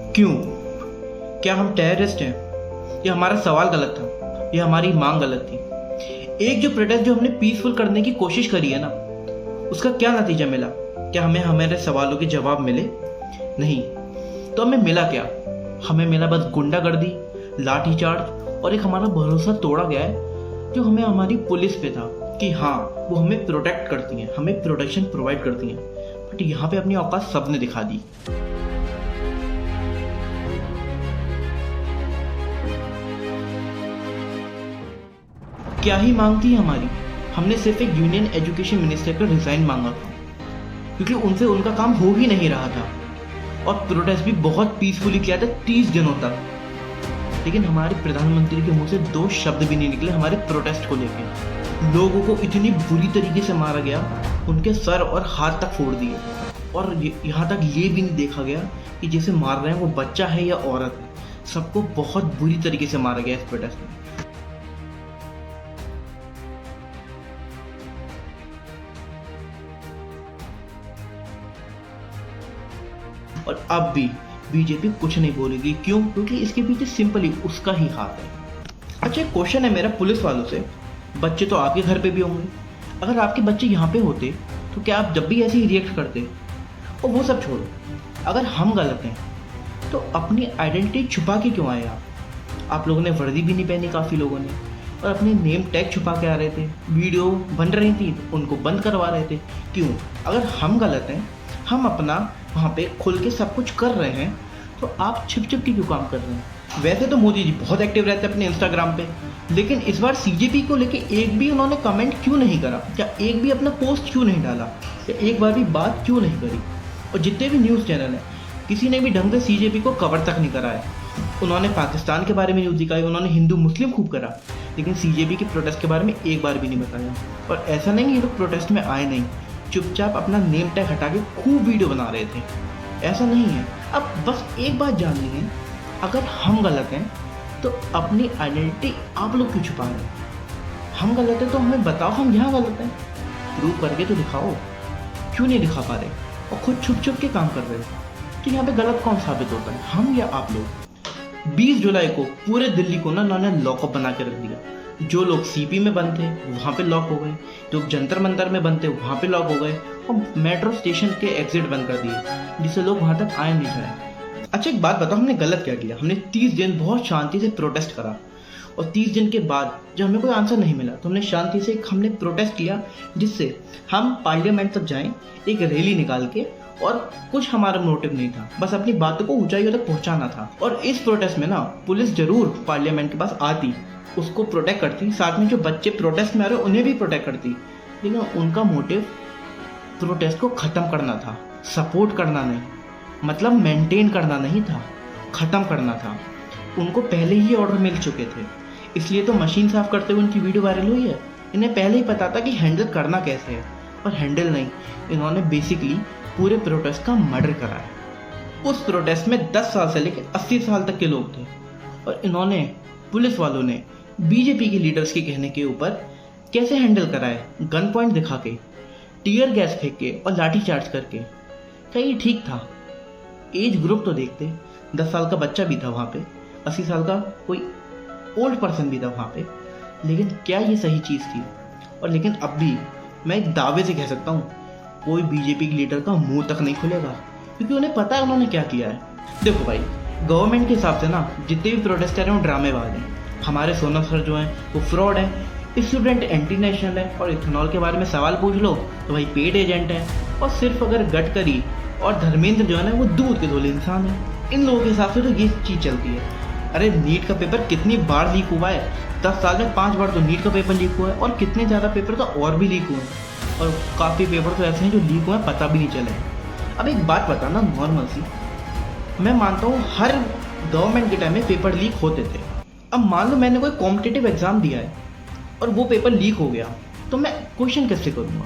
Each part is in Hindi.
क्यों? क्या हम टेररिस्ट हैं? या हमारा सवाल गलत था? या हमारी मांग गलत थी? एक जो प्रोटेस्ट जो हमने पीसफुल करने की कोशिश करी है ना, उसका क्या नतीजा मिला? क्या हमें हमारे सवालों के जवाब मिले? नहीं। तो हमें मिला क्या? हमें मिला बस गुंडागर्दी, लाठीचार्ज और एक हमारा भरोसा तोड़ा गया है जो हमें हमारी पुलिस पे था कि हाँ वो हमें प्रोटेक्ट करती हैं, हमें प्रोटेक्शन प्रोवाइड करती हैं। बट यहाँ पे अपनी औकात सबने दिखा दी। क्या ही मांग थी हमारी? हमने सिर्फ एक यूनियन एजुकेशन मिनिस्टर का रिजाइन मांगा था क्योंकि उनसे उनका काम हो ही नहीं रहा था, और प्रोटेस्ट भी बहुत पीसफुली किया था 30 दिनों तक। लेकिन हमारे प्रधानमंत्री के मुंह से 2 शब्द भी नहीं निकले हमारे प्रोटेस्ट को लेकर। लोगों को इतनी बुरी तरीके से मारा गया, उनके सर और हाथ तक फोड़ दिए, और यहाँ तक ये भी नहीं देखा गया कि जिसे मार रहे हैं वो बच्चा है या औरत है। सबको बहुत बुरी तरीके से मारा गया इस प्रोटेस्ट में। और अब भी बीजेपी कुछ नहीं बोलेगी। क्यों? क्योंकि इसके पीछे सिंपली उसका ही हाथ है। अच्छा, एक क्वेश्चन है मेरा पुलिस वालों से। बच्चे तो आपके घर पे भी होंगे। अगर आपके बच्चे यहाँ पे होते तो क्या आप जब भी ऐसे ही रिएक्ट करते? और वो सब छोड़ो, अगर हम गलत हैं तो अपनी आइडेंटिटी छुपा के क्यों आए आप लोगों ने वर्दी भी नहीं पहनी काफ़ी लोगों ने, और अपने नेम टैग छुपा के आ रहे थे। वीडियो बन रही थी उनको बंद करवा रहे थे। क्यों? अगर हम गलत हैं, हम अपना वहाँ पे खुल के सब कुछ कर रहे हैं, तो आप छिप छिप के क्यों काम कर रहे हैं? वैसे तो मोदी जी बहुत एक्टिव रहते हैं अपने इंस्टाग्राम पे, लेकिन इस बार सीजेपी को लेके एक भी उन्होंने कमेंट क्यों नहीं करा? क्या एक भी अपना पोस्ट क्यों नहीं डाला? या एक बार भी बात क्यों नहीं करी? और जितने भी न्यूज़ चैनल हैं, किसी ने भी ढंग से सीजेपी को कवर तक नहीं करा है। उन्होंने पाकिस्तान के बारे में न्यूज़ दिखाई, उन्होंने हिंदू मुस्लिम खूब करा, लेकिन सीजेपी के प्रोटेस्ट के बारे में एक बार भी नहीं बताया। और ऐसा नहीं ये लोग प्रोटेस्ट में आए नहीं, चुपचाप अपना नेम टैग हटा के खूब वीडियो बना रहे थे। ऐसा नहीं है। अब बस एक बात जाननी है, अगर हम गलत हैं तो अपनी आइडेंटिटी आप लोग क्यों छुपा रहे हैं? हम गलत हैं तो हमें बताओ हम यहाँ गलत हैं, प्रूव करके तो दिखाओ। क्यों नहीं दिखा पा रहे और खुद छुप छुप के काम कर रहे हो? तो यहाँ पे गलत कौन साबित होता है, हम या आप लोग? 20 जुलाई को पूरे दिल्ली को ना उन्होंने लॉकअप बना के रख दिया। जो लोग सीपी में बंद थे वहाँ पे लॉक हो गए, जो जंतर मंतर में बंद थे वहाँ पे लॉक हो गए, और मेट्रो स्टेशन के एग्जिट बंद कर दिए, जिससे लोग वहाँ तक आए नहीं जाए। अच्छा, एक बात बताओ, हमने गलत क्या किया? हमने 30 दिन बहुत शांति से प्रोटेस्ट करा, और 30 दिन के बाद जब हमें कोई आंसर नहीं मिला तो हमने शांति से हमने प्रोटेस्ट किया, जिससे हम पार्लियामेंट तक जाएं एक रैली निकाल के। और कुछ हमारा मोटिव नहीं था, बस अपनी बातों को ऊंचाइयों तक पहुंचाना था। और इस प्रोटेस्ट में ना पुलिस जरूर पार्लियामेंट के पास आती, उसको प्रोटेक्ट करती, साथ में जो बच्चे प्रोटेस्ट में आ रहे उन्हें भी प्रोटेक्ट करती, लेकिन उनका मोटिव प्रोटेस्ट को ख़त्म करना था, सपोर्ट करना नहीं, मतलब मेंटेन करना नहीं था, ख़त्म करना था। उनको पहले ही ऑर्डर मिल चुके थे, इसलिए तो मशीन साफ करते हुए उनकी वीडियो वायरल हुई है। इन्हें पहले ही पता था कि हैंडल करना कैसे है, और हैंडल नहीं, इन्होंने बेसिकली पूरे प्रोटेस्ट का मर्डर करा है। उस प्रोटेस्ट में 10 साल से लेकर 80 साल तक के लोग थे, और इन्होंने, पुलिस वालों ने बीजेपी के लीडर्स के कहने के ऊपर कैसे हैंडल करा है? गन पॉइंट दिखा के, टीयर गैस फेंक के और लाठी चार्ज करके। क्या ये ठीक था? एज ग्रुप तो देखते, 10 साल का बच्चा भी था वहाँ पे, 80 साल का कोई ओल्ड पर्सन भी था वहाँ पे, लेकिन क्या ये सही चीज़ थी? और लेकिन अब भी मैं एक दावे से कह सकता हूँ, कोई बीजेपी के लीडर का मुंह तक नहीं खुलेगा, क्योंकि उन्हें पता है उन्होंने क्या किया है। देखो भाई, गवर्नमेंट के हिसाब से ना जितने भी प्रोटेस्टर हैं वो ड्रामेबाज हैं। हमारे सोनम सर जो हैं वो फ्रॉड है, स्टूडेंट एंटी नेशनल है, और इथेनॉल के बारे में सवाल पूछ लो तो भाई पेड एजेंट है, और सिर्फ अगर गडकरी और धर्मेंद्र जो है ना वो दूध के धोले इंसान है। इन लोगों के हिसाब से तो ये चीज़ चलती है। अरे नीट का पेपर कितनी बार लीक हुआ है? 10 साल में 5 बार तो नीट का पेपर लीक हुआ है, और कितने ज़्यादा पेपर तो और भी लीक हुए हैं, और काफ़ी पेपर तो ऐसे हैं जो लीक हुए हैं पता भी नहीं चले। अब एक बात बताना नॉर्मल सी, मैं मानता हूँ हर गवर्नमेंट के टाइम में पेपर लीक होते थे। अब मान लो मैंने कोई कॉम्पिटिटिव एग्जाम दिया है और वो पेपर लीक हो गया, तो मैं क्वेश्चन कैसे करूँगा?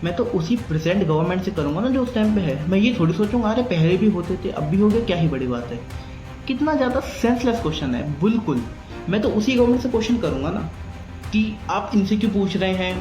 मैं तो उसी प्रेजेंट गवर्नमेंट से करूँगा ना जो उस टाइम पे है। मैं ये थोड़ी सोचूंगा अरे पहले भी होते थे अब भी हो गया, क्या ही बड़ी बात है। कितना ज़्यादा सेंसलेस क्वेश्चन है। बिल्कुल मैं तो उसी गवर्नमेंट से क्वेश्चन करूँगा ना कि आप इनसे क्यों पूछ रहे हैं,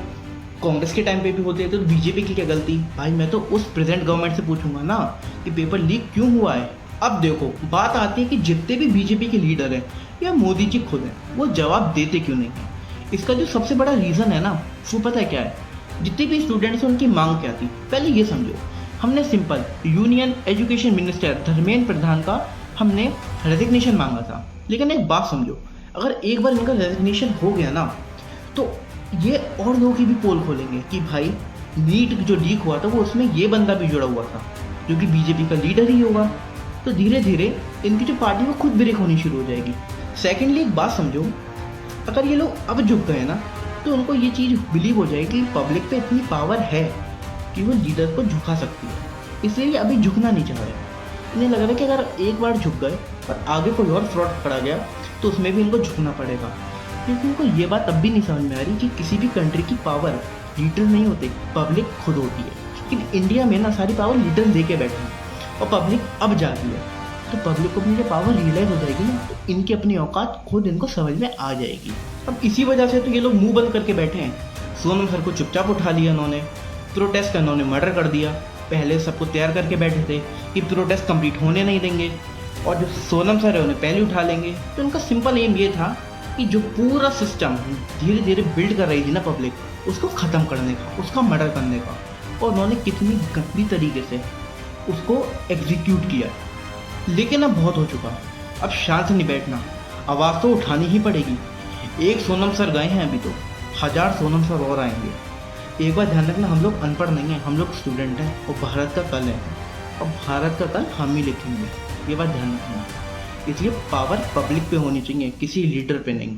कांग्रेस के टाइम पे भी होते थे तो बीजेपी की क्या गलती? भाई मैं तो उस प्रेजेंट गवर्नमेंट से पूछूंगा ना कि पेपर लीक क्यों हुआ है। अब देखो, बात आती है कि जितने भी बीजेपी के लीडर हैं या मोदी जी खुद हैं, वो जवाब देते क्यों नहीं हैं। इसका जो सबसे बड़ा रीज़न है ना, वो पता है क्या है? जितने भी स्टूडेंट्स हैं उनकी मांग क्या थी, पहले ये समझो। हमने simple union education minister Dharmendra Pradhan का हमने रेजिग्नेशन मांगा था। लेकिन एक बात समझो, अगर एक बार इनका रेजिग्नेशन हो गया ना, तो ये और लोगों की भी पोल खोलेंगे कि भाई नीट जो लीक हुआ था वो उसमें ये बंदा भी जुड़ा हुआ था, जो कि बीजेपी का लीडर ही होगा। तो धीरे धीरे इनकी जो पार्टी वो खुद ब्रेक होनी शुरू हो जाएगी। सेकेंडली एक बात समझो, अगर ये लोग अब झुक गए ना, तो उनको ये चीज़ बिलीव हो जाएगी कि पब्लिक पे इतनी पावर है कि वो लीडर को झुका सकती है, इसलिए ये अभी झुकना नहीं चाह रहे। इन्हें लग रहा है कि अगर एक बार झुक गए और आगे कोई और फ्रॉड पकड़ा गया तो उसमें भी इनको झुकना पड़ेगा। क्योंकि उनको ये बात अब भी नहीं समझ में आ रही कि किसी भी कंट्री की पावर लीडर नहीं होते, पब्लिक खुद होती है। लेकिन इंडिया में ना सारी पावर लीडर दे के बैठे हैं और पब्लिक अब जागी है। तो पब्लिक को अपनी जो पावर रियलाइज हो जाएगी ना, तो इनकी अपनी औकात खुद इनको समझ में आ जाएगी। अब इसी वजह से तो ये लोग मुंह बंद करके बैठे हैं। सोनम सर को चुपचाप उठा लिया इन्होंने, प्रोटेस्ट का इन्होंने मर्डर कर दिया। पहले सबको तैयार करके बैठे थे कि प्रोटेस्ट कंप्लीट होने नहीं देंगे और जो सोनम सर है उन्हें पहले उठा लेंगे। तो उनका सिंपल एम ये था कि जो पूरा सिस्टम धीरे धीरे बिल्ड कर रही थी ना पब्लिक, उसको ख़त्म करने का, उसका मर्डर करने का। और उन्होंने कितनी गंदी तरीके से उसको एग्जीक्यूट किया। लेकिन अब बहुत हो चुका, अब शांत नहीं बैठना, आवाज़ तो उठानी ही पड़ेगी। एक सोनम सर गए हैं, अभी तो 1000 सोनम सर और आएंगे। एक बार ध्यान रखना, हम लोग अनपढ़ नहीं हैं, हम लोग स्टूडेंट हैं और भारत का कल है और भारत का कल हम ही लिखेंगे, ये बात ध्यान रखना। इसलिए पावर पब्लिक पे होनी चाहिए, किसी लीडर पे नहीं।